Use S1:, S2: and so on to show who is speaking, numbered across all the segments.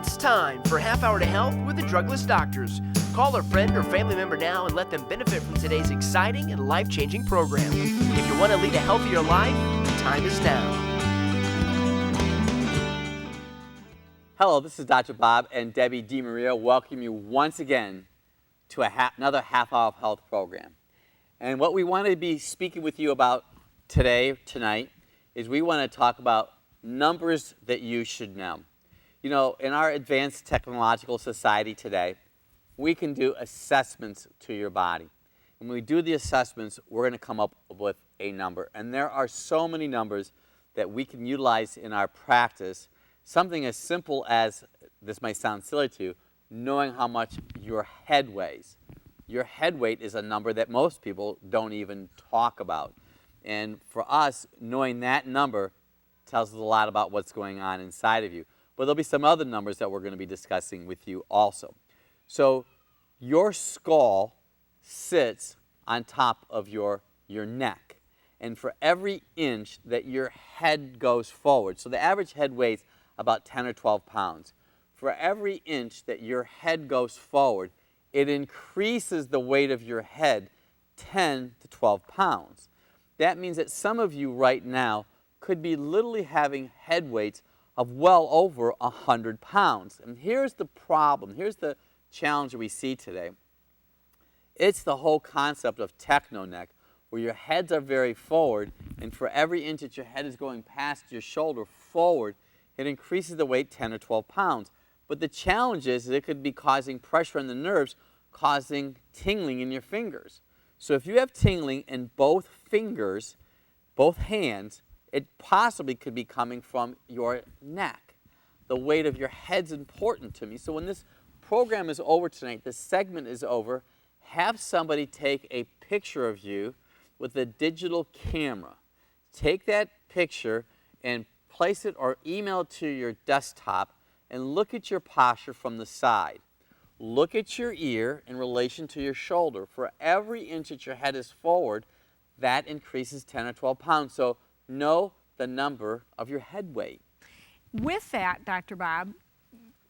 S1: It's time for Half Hour to Health with the Drugless Doctors. Call a friend or family member now and let them benefit from today's exciting and life-changing program. If you want to lead a healthier life, the time is now.
S2: Hello, this is Dr. Bob and Debbie DiMaria welcome you once again to another Half Hour of Health program. And what we want to be speaking with you about tonight, is we want to talk about numbers that you should know. You know, in our advanced technological society today, we can do assessments to your body. And when we do the assessments, we're going to come up with a number. And there are so many numbers that we can utilize in our practice. Something as simple as, this might sound silly to you, knowing how much your head weighs. Your head weight is a number that most people don't even talk about. And for us, knowing that number tells us a lot about what's going on inside of you. But there'll be some other numbers that we're going to be discussing with you also. So your skull sits on top of your neck. And for every inch that your head goes forward, so the average head weighs about 10 or 12 pounds. For every inch that your head goes forward, it increases the weight of your head 10 to 12 pounds. That means that some of you right now could be literally having head weights of well over 100 pounds. And here's the problem, here's the challenge we see today. It's the whole concept of techno neck, where your heads are very forward, and for every inch that your head is going past your shoulder forward, it increases the weight 10 or 12 pounds. But the challenge is that it could be causing pressure on the nerves, causing tingling in your fingers. So if you have tingling in both fingers, both hands, it possibly could be coming from your neck. The weight of your head's important to me. So when this program is over tonight, this segment is over, have somebody take a picture of you with a digital camera. Take that picture and place it or email it to your desktop and look at your posture from the side. Look at your ear in relation to your shoulder. For every inch that your head is forward, that increases 10 or 12 pounds. So know the number of your head weight.
S3: With that, Dr. Bob,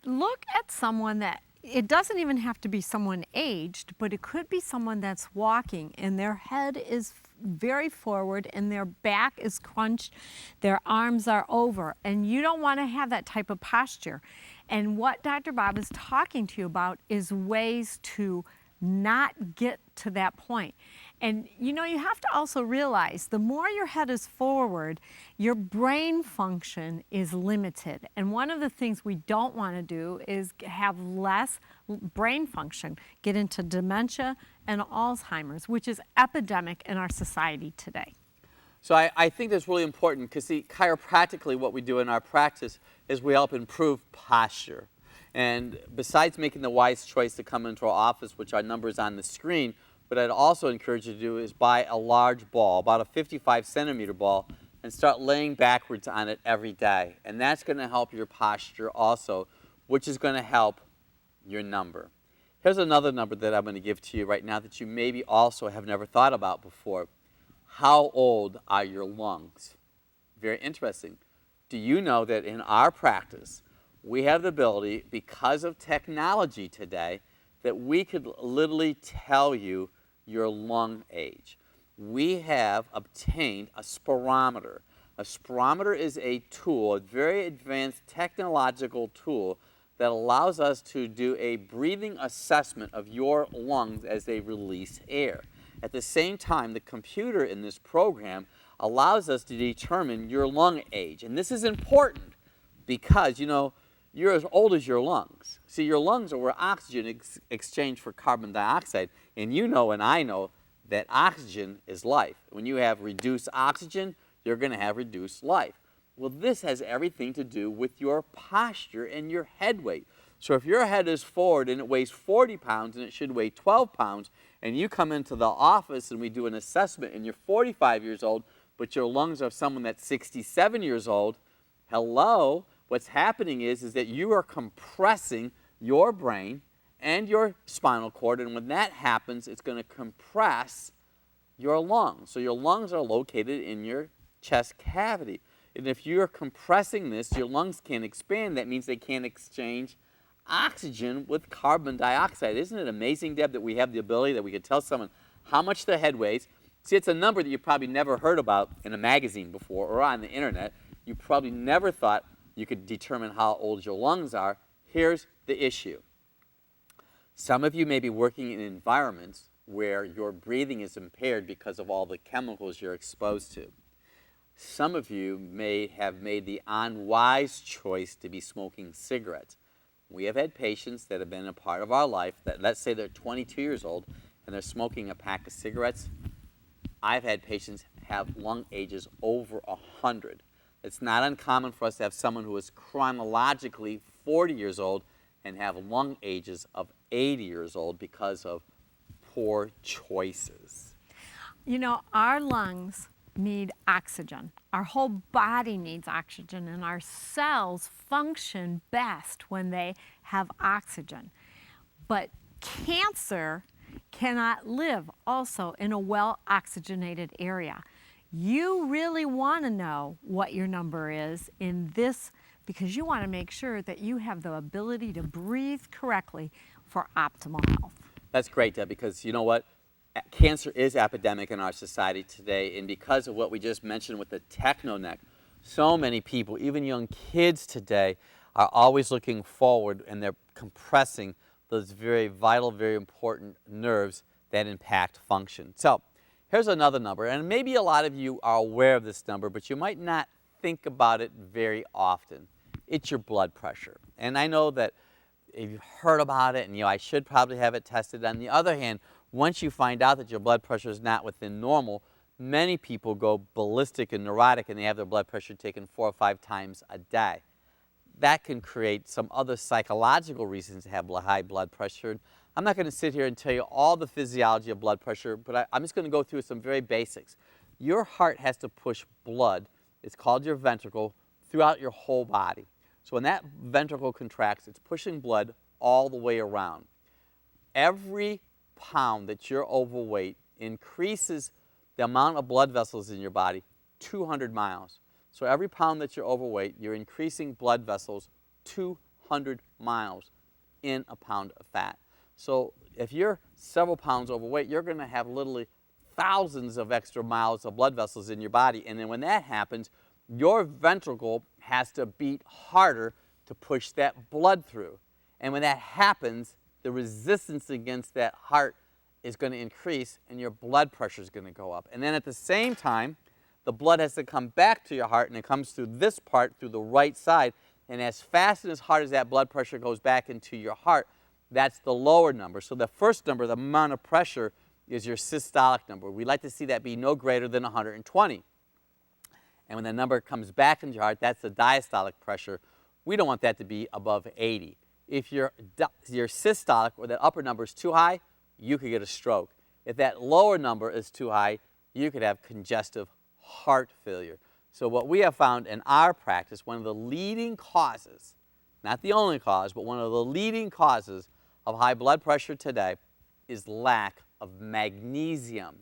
S3: look at someone that, it doesn't even have to be someone aged, but it could be someone that's walking and their head is very forward and their back is crunched, their arms are over, and you don't want to have that type of posture. And what Dr. Bob is talking to you about is ways to not get to that point. And you know, you have to also realize the more your head is forward, your brain function is limited. And one of the things we don't want to do is have less brain function, get into dementia and Alzheimer's, which is epidemic in our society today.
S2: So I think that's really important because, see, chiropractically what we do in our practice is we help improve posture. And besides making the wise choice to come into our office, which our number is on the screen, what I'd also encourage you to do is buy a large ball, about a 55-centimeter ball, and start laying backwards on it every day. And that's going to help your posture also, which is going to help your number. Here's another number that I'm going to give to you right now that you maybe also have never thought about before. How old are your lungs? Very interesting. Do you know that in our practice, we have the ability, because of technology today, that we could literally tell you your lung age. We have obtained a spirometer. A spirometer is a tool, a very advanced technological tool that allows us to do a breathing assessment of your lungs as they release air. At the same time, the computer in this program allows us to determine your lung age. And this is important because, you know, you're as old as your lungs. See, your lungs are where oxygen exchanged for carbon dioxide, and you know and I know that oxygen is life. When you have reduced oxygen, you're going to have reduced life. Well, this has everything to do with your posture and your head weight. So if your head is forward and it weighs 40 pounds and it should weigh 12 pounds, and you come into the office and we do an assessment and you're 45 years old, but your lungs are someone that's 67 years old, hello? What's happening is that you are compressing your brain and your spinal cord, and when that happens, it's going to compress your lungs. So your lungs are located in your chest cavity. And if you're compressing this, your lungs can't expand. That means they can't exchange oxygen with carbon dioxide. Isn't it amazing, Deb, that we have the ability that we could tell someone how much their head weighs? See, it's a number that you probably never heard about in a magazine before or on the internet. You probably never thought you could determine how old your lungs are. Here's the issue. Some of you may be working in environments where your breathing is impaired because of all the chemicals you're exposed to. Some of you may have made the unwise choice to be smoking cigarettes. We have had patients that have been a part of our life that, let's say they're 22 years old and they're smoking a pack of cigarettes. I've had patients have lung ages over 100. It's not uncommon for us to have someone who is chronologically 40 years old and have lung ages of 80 years old because of poor choices.
S3: You know, our lungs need oxygen. Our whole body needs oxygen, and our cells function best when they have oxygen. But cancer cannot live also in a well-oxygenated area. You really want to know what your number is in this because you want to make sure that you have the ability to breathe correctly for optimal health.
S2: That's great, Deb, because you know what? Cancer is epidemic in our society today, and because of what we just mentioned with the techno neck, so many people, even young kids today, are always looking forward and they're compressing those very vital, very important nerves that impact function. So here's another number, and maybe a lot of you are aware of this number, but you might not think about it very often. It's your blood pressure. And I know that if you've heard about it, and I should probably have it tested. On the other hand, once you find out that your blood pressure is not within normal, many people go ballistic and neurotic and they have their blood pressure taken 4 or 5 times a day. That can create some other psychological reasons to have high blood pressure. I'm not going to sit here and tell you all the physiology of blood pressure, but I'm just going to go through some very basics. Your heart has to push blood, it's called your ventricle, throughout your whole body. So when that ventricle contracts, it's pushing blood all the way around. Every pound that you're overweight increases the amount of blood vessels in your body 200 miles. So every pound that you're overweight, you're increasing blood vessels 200 miles in a pound of fat. So if you're several pounds overweight, you're going to have literally thousands of extra miles of blood vessels in your body. And then when that happens, your ventricle has to beat harder to push that blood through. And when that happens, the resistance against that heart is going to increase and your blood pressure is going to go up. And then at the same time, the blood has to come back to your heart, and it comes through this part, through the right side. And as fast and as hard as that blood pressure goes back into your heart, that's the lower number. So the first number, the amount of pressure, is your systolic number. We like to see that be no greater than 120. And when the number comes back into your heart, that's the diastolic pressure. We don't want that to be above 80. If your systolic, or that upper number, is too high, you could get a stroke. If that lower number is too high, you could have congestive heart failure. So what we have found in our practice, one of the leading causes, not the only cause, but one of the leading causes of high blood pressure today is lack of magnesium.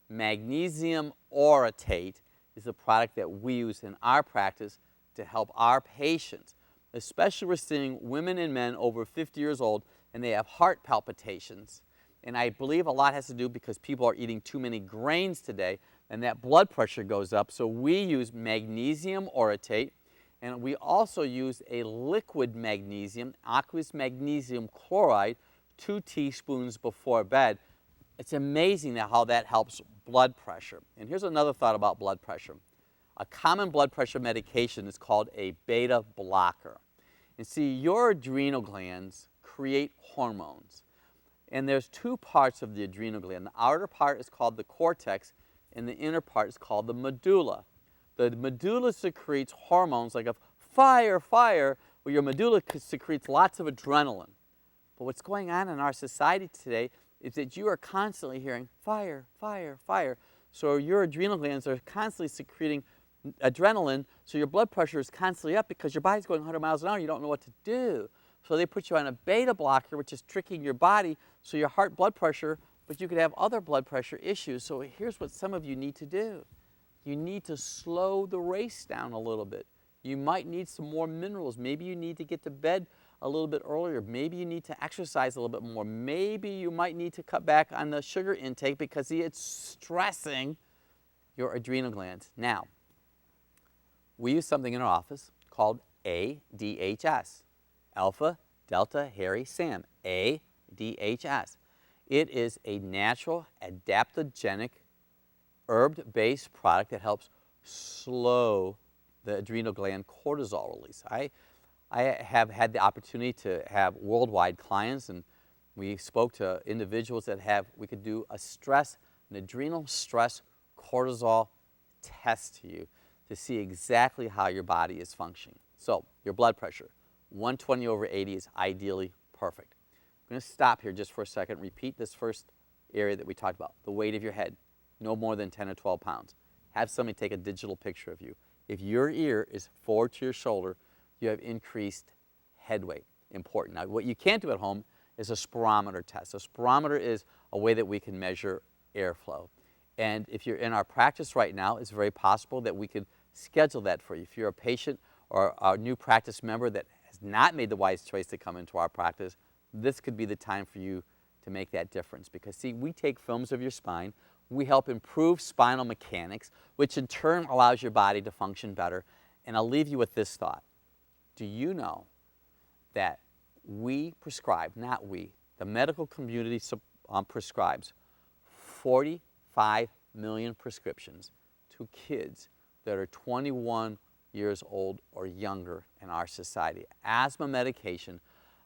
S2: Magnesium orotate is the product that we use in our practice to help our patients. Especially we're seeing women and men over 50 years old and they have heart palpitations. And I believe a lot has to do because people are eating too many grains today and that blood pressure goes up. So we use magnesium orotate, and we also use a liquid magnesium, aqueous magnesium chloride, 2 teaspoons before bed. It's amazing how that helps blood pressure. And here's another thought about blood pressure. A common blood pressure medication is called a beta blocker. And see, your adrenal glands create hormones. And there's 2 parts of the adrenal gland. The outer part is called the cortex, and the inner part is called the medulla. The medulla secretes hormones like fire, fire, where your medulla secretes lots of adrenaline. But what's going on in our society today is that you are constantly hearing fire, fire, fire. So your adrenal glands are constantly secreting adrenaline, so your blood pressure is constantly up because your body's going 100 miles an hour. You don't know what to do. So they put you on a beta blocker, which is tricking your body, so your heart blood pressure, but you could have other blood pressure issues. So here's what some of you need to do. You need to slow the race down a little bit. You might need some more minerals. Maybe you need to get to bed a little bit earlier. Maybe you need to exercise a little bit more. Maybe you might need to cut back on the sugar intake because it's stressing your adrenal glands. Now, we use something in our office called ADHS, Alpha Delta Harry Sam, ADHS. It is a natural adaptogenic herb-based product that helps slow the adrenal gland cortisol release. I have had the opportunity to have worldwide clients, and we spoke to individuals that we could do an adrenal stress cortisol test to you to see exactly how your body is functioning. So your blood pressure, 120/80 is ideally perfect. I'm going to stop here just for a second. Repeat this first area that we talked about, the weight of your head, no more than 10 or 12 pounds. Have somebody take a digital picture of you. If your ear is forward to your shoulder, you have increased head weight. Important. Now, what you can't do at home is a spirometer test. A spirometer is a way that we can measure airflow. And if you're in our practice right now, it's very possible that we could schedule that for you. If you're a patient or a new practice member that has not made the wise choice to come into our practice, this could be the time for you to make that difference. Because see, we take films of your spine, we help improve spinal mechanics, which in turn allows your body to function better. And I'll leave you with this thought. Do you know that we prescribe, not we, the medical community prescribes 45 million prescriptions to kids that are 21 years old or younger in our society. Asthma medication,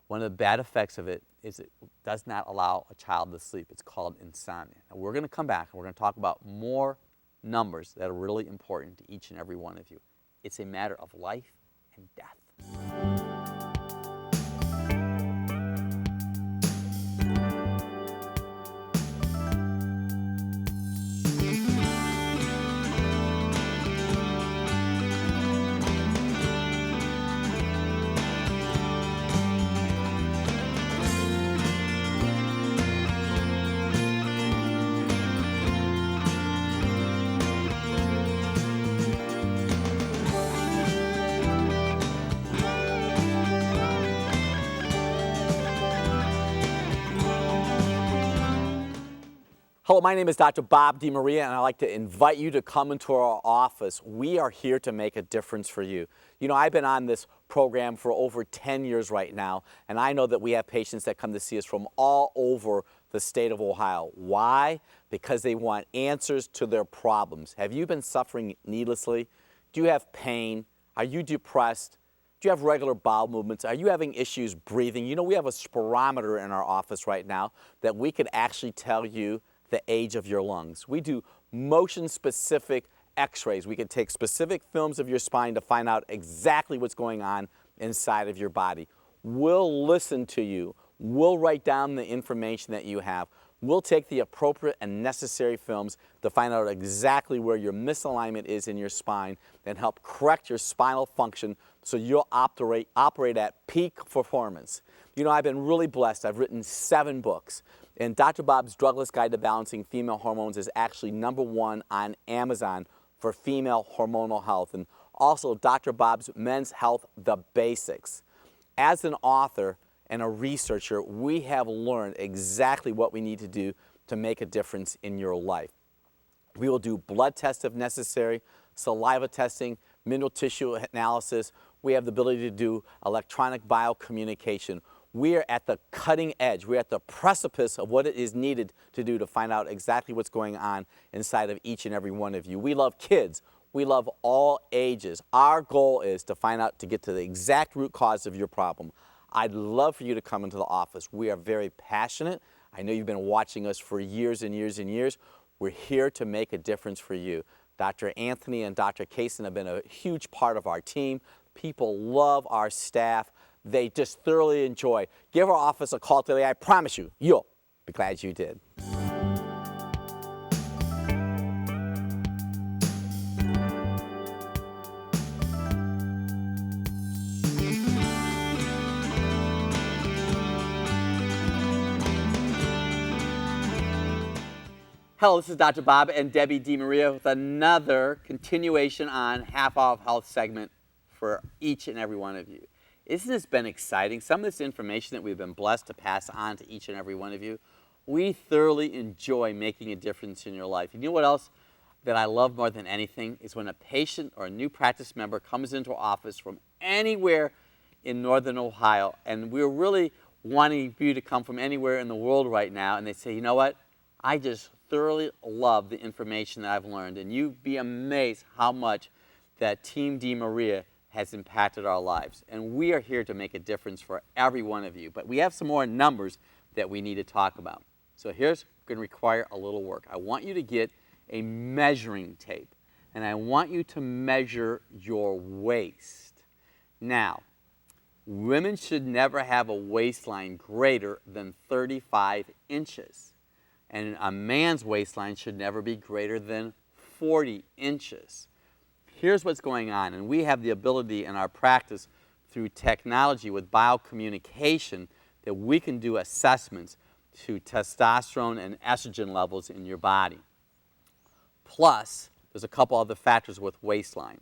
S2: one of the bad effects of it is it does not allow a child to sleep. It's called insomnia. Now we're going to come back and we're going to talk about more numbers that are really important to each and every one of you. It's a matter of life and death. Hello, my name is Dr. Bob DeMaria, and I'd like to invite you to come into our office. We are here to make a difference for you. You know, I've been on this program for over 10 years right now, and I know that we have patients that come to see us from all over the state of Ohio. Why? Because they want answers to their problems. Have you been suffering needlessly? Do you have pain? Are you depressed? Do you have regular bowel movements? Are you having issues breathing? You know, we have a spirometer in our office right now that we could actually tell you the age of your lungs. We do motion-specific x-rays. We can take specific films of your spine to find out exactly what's going on inside of your body. We'll listen to you. We'll write down the information that you have. We'll take the appropriate and necessary films to find out exactly where your misalignment is in your spine and help correct your spinal function so you'll operate at peak performance. You know, I've been really blessed. I've written 7 books. And Dr. Bob's Drugless Guide to Balancing Female Hormones is actually #1 on Amazon for female hormonal health. And also Dr. Bob's Men's Health, The Basics. As an author and a researcher, we have learned exactly what we need to do to make a difference in your life. We will do blood tests if necessary, saliva testing, mineral tissue analysis. We have the ability to do electronic biocommunication. We are at the cutting edge. We're at the precipice of what it is needed to do to find out exactly what's going on inside of each and every one of you. We love kids. We love all ages. Our goal is to find out, to get to the exact root cause of your problem. I'd love for you to come into the office. We are very passionate. I know you've been watching us for years and years and years. We're here to make a difference for you. Dr. Anthony and Dr. Kaysen have been a huge part of our team. People love our staff. They just thoroughly enjoy. Give our office a call today. I promise you, you'll be glad you did. Hello, this is Dr. Bob and Debbie DeMaria with another continuation on Half Off Health segment for each and every one of you. Isn't this been exciting? Some of this information that we've been blessed to pass on to each and every one of you, we thoroughly enjoy making a difference in your life. You know what else that I love more than anything is when a patient or a new practice member comes into our office from anywhere in Northern Ohio, and we're really wanting you to come from anywhere in the world right now, and they say, you know what, I just thoroughly love the information that I've learned, and you'd be amazed how much that Team DiMaria has impacted our lives. And we are here to make a difference for every one of you, but we have some more numbers that we need to talk about. So here's going to require a little work. I want you to get a measuring tape, and I want you to measure your waist. Now, women should never have a waistline greater than 35 inches, and a man's waistline should never be greater than 40 inches. Here's what's going on, and we have the ability in our practice through technology with biocommunication that we can do assessments to testosterone and estrogen levels in your body. Plus, there's a couple other factors with waistline.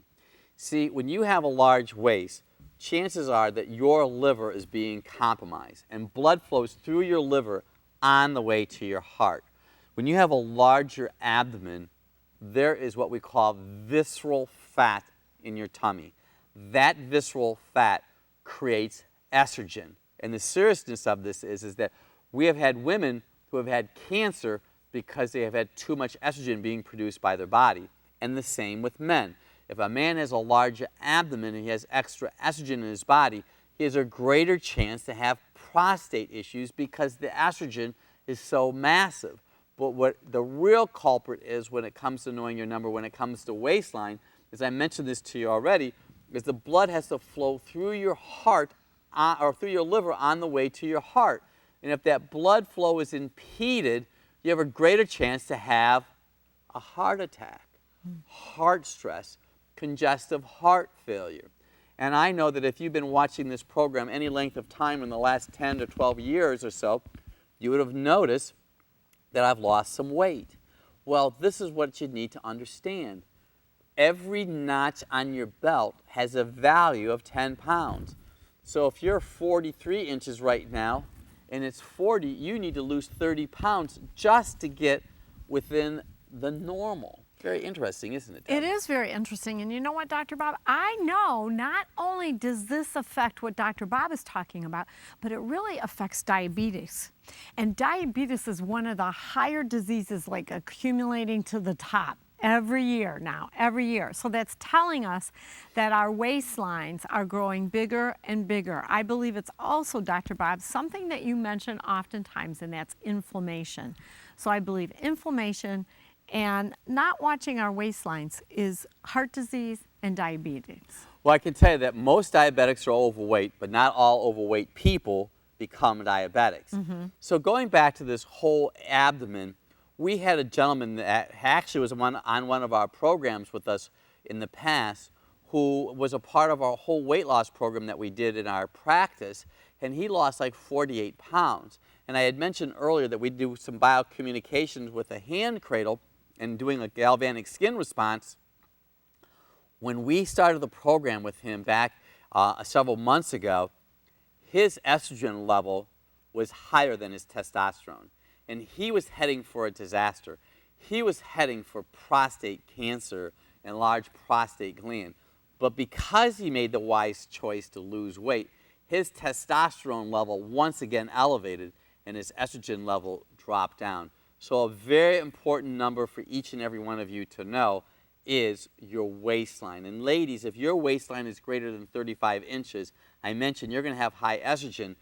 S2: See, when you have a large waist, chances are that your liver is being compromised, and blood flows through your liver on the way to your heart. When you have a larger abdomen, there is what we call visceral fat in your tummy. That visceral fat creates estrogen. And the seriousness of this is that we have had women who have had cancer because they have had too much estrogen being produced by their body. And the same with men. If a man has a large abdomen and he has extra estrogen in his body, he has a greater chance to have prostate issues because the estrogen is so massive. But what the real culprit is when it comes to knowing your number, when it comes to waistline, as I mentioned this to you already, is the blood has to flow through your heart or through your liver on the way to your heart. And if that blood flow is impeded, you have a greater chance to have a heart attack, heart stress, congestive heart failure. And I know that if you've been watching this program any length of time in the last 10 to 12 years or so, you would have noticed that I've lost some weight. Well, this is what you need to understand. Every notch on your belt has a value of 10 pounds. So if you're 43 inches right now and it's 40, you need to lose 30 pounds just to get within the normal. Very interesting, isn't it, Debbie?
S3: It is very interesting. And you know what, Dr. Bob? I know not only does this affect what Dr. Bob is talking about, but it really affects diabetes. And diabetes is one of the higher diseases, like accumulating to the top every year now, every year. So that's telling us that our waistlines are growing bigger and bigger. I believe it's also, Dr. Bob, something that you mention oftentimes, and that's inflammation. So I believe inflammation and not watching our waistlines is heart disease and diabetes.
S2: Well, I can tell you that most diabetics are overweight, but not all overweight people become diabetics. So going back to this whole abdomen, we had a gentleman that actually was on one of our programs with us in the past who was a part of our whole weight loss program that we did in our practice, and he lost like 48 pounds. And I had mentioned earlier that we do some biocommunications with a hand cradle and doing a galvanic skin response. When we started the program with him back several months ago, his estrogen level was higher than his testosterone. And he was heading for a disaster. He was heading for prostate cancer and large prostate gland. But because he made the wise choice to lose weight, his testosterone level once again elevated and his estrogen level dropped down. So a very important number for each and every one of you to know is your waistline. And ladies, if your waistline is greater than 35 inches, I mentioned you're going to have high estrogen,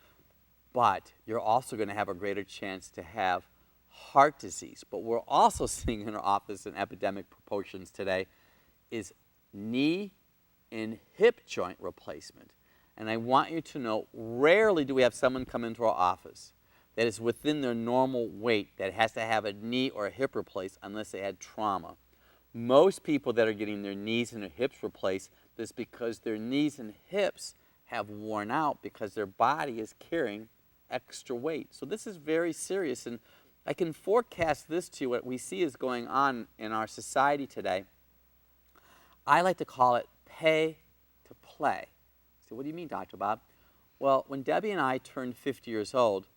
S2: but you're also going to have a greater chance to have heart disease. But we're also seeing in our office in epidemic proportions today is knee and hip joint replacement. And I want you to know, rarely do we have someone come into our office that is within their normal weight that has to have a knee or a hip replaced unless they had trauma. Most people that are getting their knees and their hips replaced is because their knees and hips have worn out because their body is carrying extra weight. So this is very serious, and I can forecast this to you, what we see is going on in our society today. I like to call it pay to play. So what do you mean, Dr. Bob? Well, when Debbie and I turned 50 years old,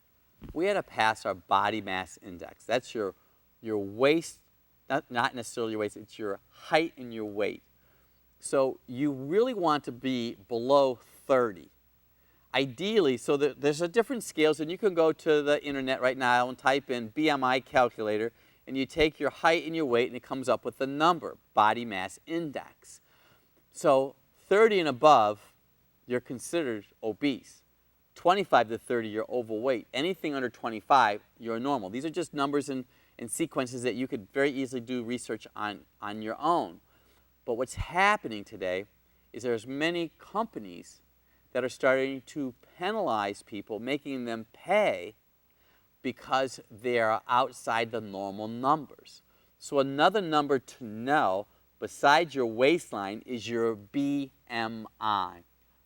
S2: we had to pass our body mass index. That's your waist, not necessarily your waist, it's your height and your weight. So you really want to be below 30. Ideally, so there's a different scales, and you can go to the internet right now and type in BMI calculator, and you take your height and your weight, and it comes up with the number, body mass index. So 30 and above, you're considered obese. 25 to 30, you're overweight. Anything under 25, you're normal. These are just numbers and sequences that you could very easily do research on your own. But what's happening today is there's many companies that are starting to penalize people, making them pay because they're outside the normal numbers. So another number to know besides your waistline is your BMI,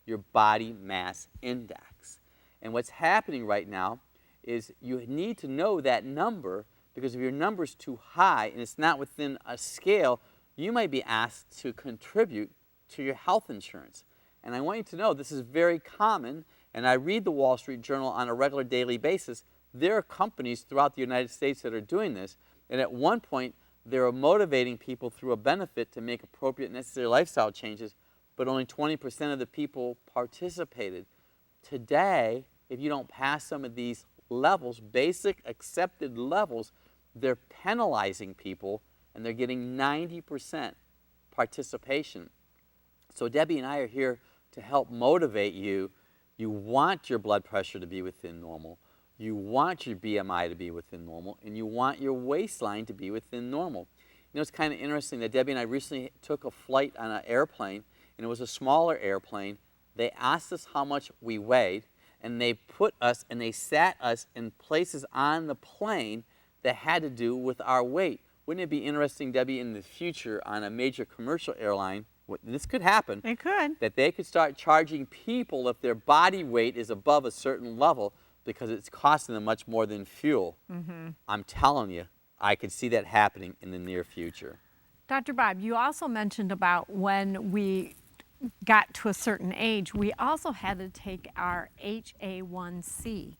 S2: your body mass index. And what's happening right now is you need to know that number, because if your number's too high and it's not within a scale, you might be asked to contribute to your health insurance. And I want you to know this is very common, and I read the Wall Street Journal on a regular daily basis. There are companies throughout the United States that are doing this, and at one point they were motivating people through a benefit to make appropriate necessary lifestyle changes, but only 20% of the people participated. Today, if you don't pass some of these levels, basic accepted levels, they're penalizing people, and they're getting 90% participation. So Debbie and I are here to help motivate you. You want your blood pressure to be within normal. You want your BMI to be within normal, and you want your waistline to be within normal. You know, it's kind of interesting that Debbie and I recently took a flight on an airplane, and it was a smaller airplane. They asked us how much we weighed, and they put us and they sat us in places on the plane that had to do with our weight. Wouldn't it be interesting, Debbie, in the future on a major commercial airline, this could happen.
S3: It could.
S2: That they could start charging people if their body weight is above a certain level because it's costing them much more than fuel. I'm telling you, I could see that happening in the near future.
S3: Dr. Bob, you also mentioned about when we got to a certain age, we also had to take our HA1C.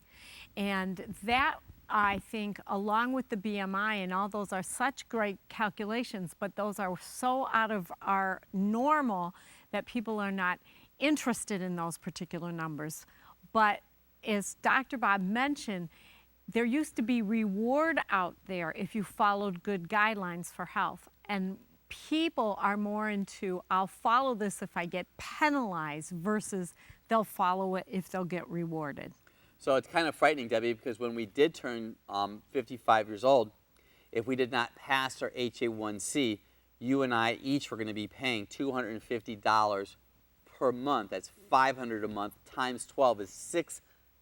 S3: And that, I think, along with the BMI and all those are such great calculations, but those are so out of our normal that people are not interested in those particular numbers. But as Dr. Bob mentioned, there used to be reward out there if you followed good guidelines for health. And people are more into, I'll follow this if I get penalized, versus they'll follow it if they'll get rewarded.
S2: So it's kind of frightening, Debbie, because when we did turn 55 years old, if we did not pass our HA1C, you and I each were going to be paying $250 per month. That's $500 a month times 12 is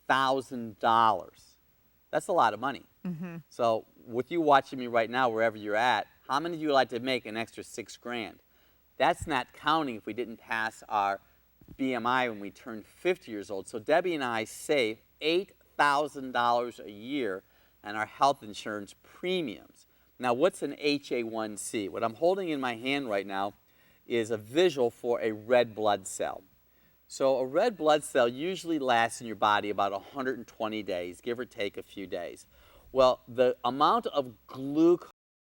S2: $6,000. That's a lot of money. So with you watching me right now, wherever you're at, how many of you would like to make an extra $6 grand? That's not counting if we didn't pass our BMI when we turned 50 years old. So Debbie and I save $8,000 a year on our health insurance premiums. Now, what's an HA1C? What I'm holding in my hand right now is a visual for a red blood cell. So a red blood cell usually lasts in your body about 120 days, give or take a few days. Well, the amount of glucose